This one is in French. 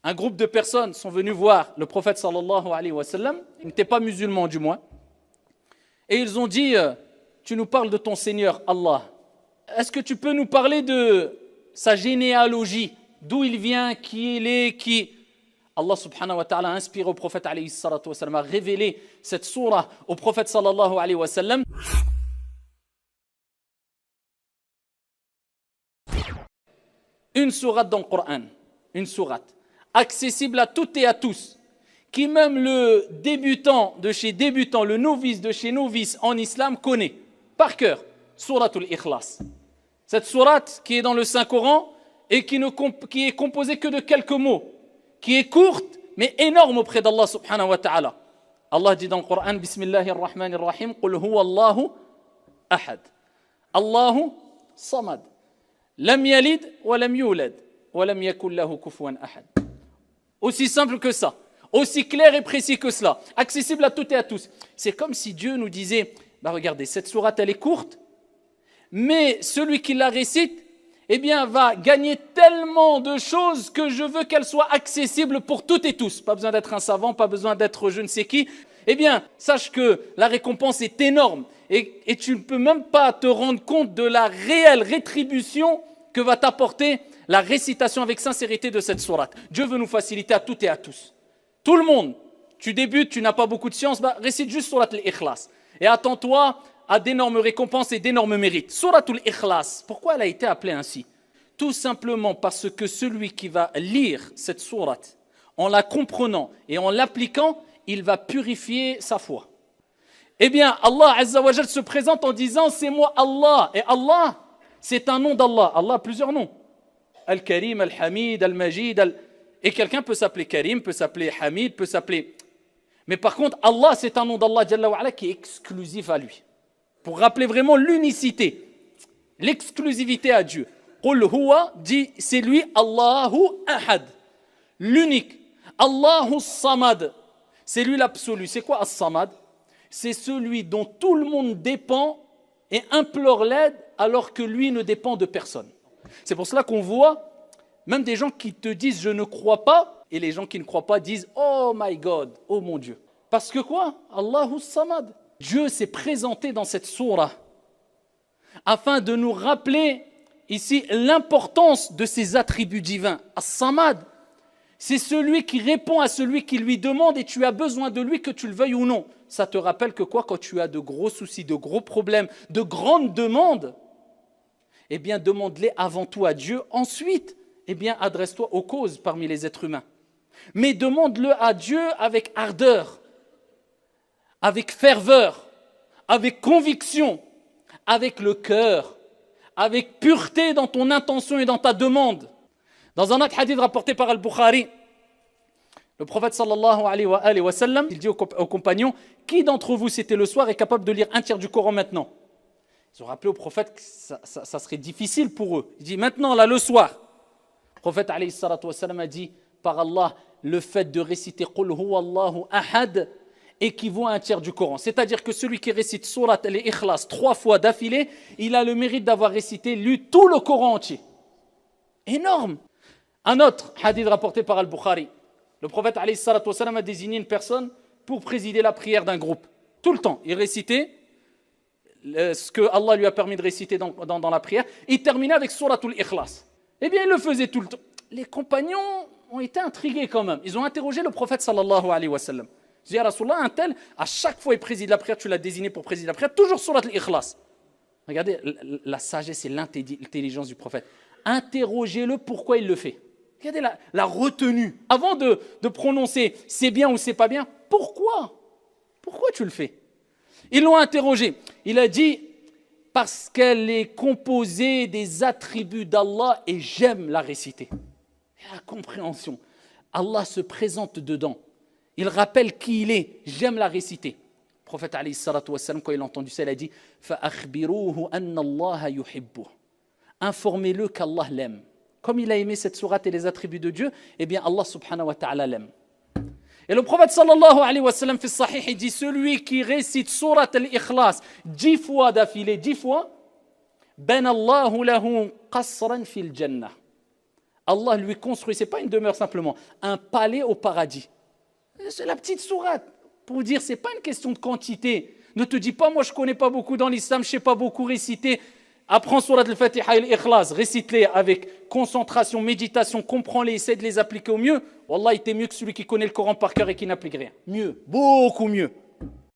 Un groupe de personnes sont venus voir le prophète sallallahu alayhi wa sallam, ils n'étaient pas musulmans du moins, et ils ont dit, tu nous parles de ton Seigneur Allah, est-ce que tu peux nous parler de sa généalogie, d'où il vient, qui il est, qui... Allah subhanahu wa ta'ala a inspiré au prophète alayhi salatu wa sallam, a révélé cette sourate au prophète sallallahu alayhi wa sallam. Une sourate dans le Coran, une sourate, accessible à toutes et à tous, qui même le débutant de chez débutant, le novice de chez novice en islam connaît, par cœur, Souratul Ikhlas. Cette sourate qui est dans le Saint-Coran et qui est composée que de quelques mots, qui est courte mais énorme auprès d'Allah subhanahu wa ta'ala. Allah dit dans le Coran, Bismillahir Rahmanir Rahim, Qul huwa Allahu ahad, Allahu samad, lam yalid wa lam yulad, wa lam yakul lahu kufuwan ahad. Aussi simple que ça, aussi clair et précis que cela, accessible à toutes et à tous. C'est comme si Dieu nous disait, regardez, cette sourate elle est courte, mais celui qui la récite, eh bien, va gagner tellement de choses que je veux qu'elle soit accessible pour toutes et tous. Pas besoin d'être un savant, pas besoin d'être je ne sais qui. Eh bien, sache que la récompense est énorme et tu ne peux même pas te rendre compte de la réelle rétribution que va t'apporter la récitation avec sincérité de cette sourate. Dieu veut nous faciliter à toutes et à tous. Tout le monde, tu débutes, tu n'as pas beaucoup de science, récite juste sourate al-Ikhlas. Et attends-toi à d'énormes récompenses et d'énormes mérites. Souratul Ikhlas, pourquoi elle a été appelée ainsi? Tout simplement parce que celui qui va lire cette sourate, en la comprenant et en l'appliquant, il va purifier sa foi. Eh bien, Allah Azza wa Jal se présente en disant, c'est moi Allah. Et Allah, c'est un nom d'Allah. Allah a plusieurs noms. Al-Karim, Al-Hamid, Al-Majid. Et quelqu'un peut s'appeler Karim, peut s'appeler Hamid, peut s'appeler... Mais par contre, Allah, c'est un nom d'Allah Jalla wa Ala qui est exclusif à lui. Pour rappeler vraiment l'unicité, l'exclusivité à Dieu. Qul huwa, dit, c'est lui, Allahu ahad, l'unique. Allahu samad, c'est lui l'absolu. C'est quoi as-samad? C'est celui dont tout le monde dépend et implore l'aide alors que lui ne dépend de personne. C'est pour cela qu'on voit même des gens qui te disent je ne crois pas et les gens qui ne croient pas disent oh my God, oh mon Dieu. Parce que quoi? Allahu samad. Dieu s'est présenté dans cette sourate afin de nous rappeler ici l'importance de ses attributs divins. As-Samad, c'est celui qui répond à celui qui lui demande et tu as besoin de lui que tu le veuilles ou non. Ça te rappelle que quoi? Quand tu as de gros soucis, de gros problèmes, de grandes demandes, eh bien demande-les avant tout à Dieu. Ensuite, eh bien adresse-toi aux causes parmi les êtres humains. Mais demande-le à Dieu avec ardeur, avec ferveur, avec conviction, avec le cœur, avec pureté dans ton intention et dans ta demande. Dans un autre hadith rapporté par Al-Bukhari, le prophète sallallahu alayhi wa sallam, il dit aux compagnons, qui d'entre vous c'était le soir est capable de lire un tiers du Coran maintenant? Ils ont rappelé au prophète que ça serait difficile pour eux. Il dit maintenant là le soir. Le prophète alayhi salatu wa sallam a dit, par Allah, le fait de réciter Qul huwa Allahu ahad équivaut à un tiers du Coran. C'est-à-dire que celui qui récite Surat al-Ikhlas 3 fois d'affilée, il a le mérite d'avoir récité, lu tout le Coran entier. Énorme. Un autre hadith rapporté par Al-Bukhari. Le prophète alayhi salatu wa sallam a désigné une personne pour présider la prière d'un groupe. Tout le temps, il récitait ce que Allah lui a permis de réciter dans la prière. Il terminait avec Suratul Ikhlas. Eh bien, il le faisait tout le temps. Les compagnons ont été intrigués quand même. Ils ont interrogé le prophète sallallahu alayhi wa sallam. Ils disent, ya Rasulallah, un tel, à chaque fois il préside la prière, tu l'as désigné pour présider la prière, toujours Surat al-Ikhlas. Regardez la sagesse et l'intelligence du prophète. Interrogez-le pourquoi il le fait. Regardez la retenue. Avant de prononcer c'est bien ou c'est pas bien, pourquoi? Pourquoi tu le fais? Ils l'ont interrogé. Il a dit parce qu'elle est composée des attributs d'Allah et j'aime la réciter. La compréhension. Allah se présente dedans. Il rappelle qui il est. J'aime la réciter. Le prophète alayhi salatu wassalam, quand il a entendu ça, il a dit فَأَخْبِرُوهُ أَنَّ اللَّهَ يُحِبُّهُ. Informez-le qu'Allah l'aime. Comme il a aimé cette sourate et les attributs de Dieu, eh bien Allah subhanahu wa ta'ala l'aime. Et le prophète sallallahu alayhi wa sallam fi sahih, il dit celui qui récite surat al-Ikhlas 10 fois d'affilée, 10 fois, ben Allahu lahu qasran fil jannah. Allah lui construit, ce n'est pas une demeure simplement, un palais au paradis. C'est la petite sourate. Pour vous dire, ce n'est pas une question de quantité. Ne te dis pas, moi je ne connais pas beaucoup dans l'islam, je ne sais pas beaucoup réciter. Apprends surat al-Fatiha et l'ikhlas, récite-les avec concentration, méditation, comprends-les, essaie de les appliquer au mieux. Wallah, il était mieux que celui qui connaît le Coran par cœur et qui n'applique rien. Mieux, beaucoup mieux.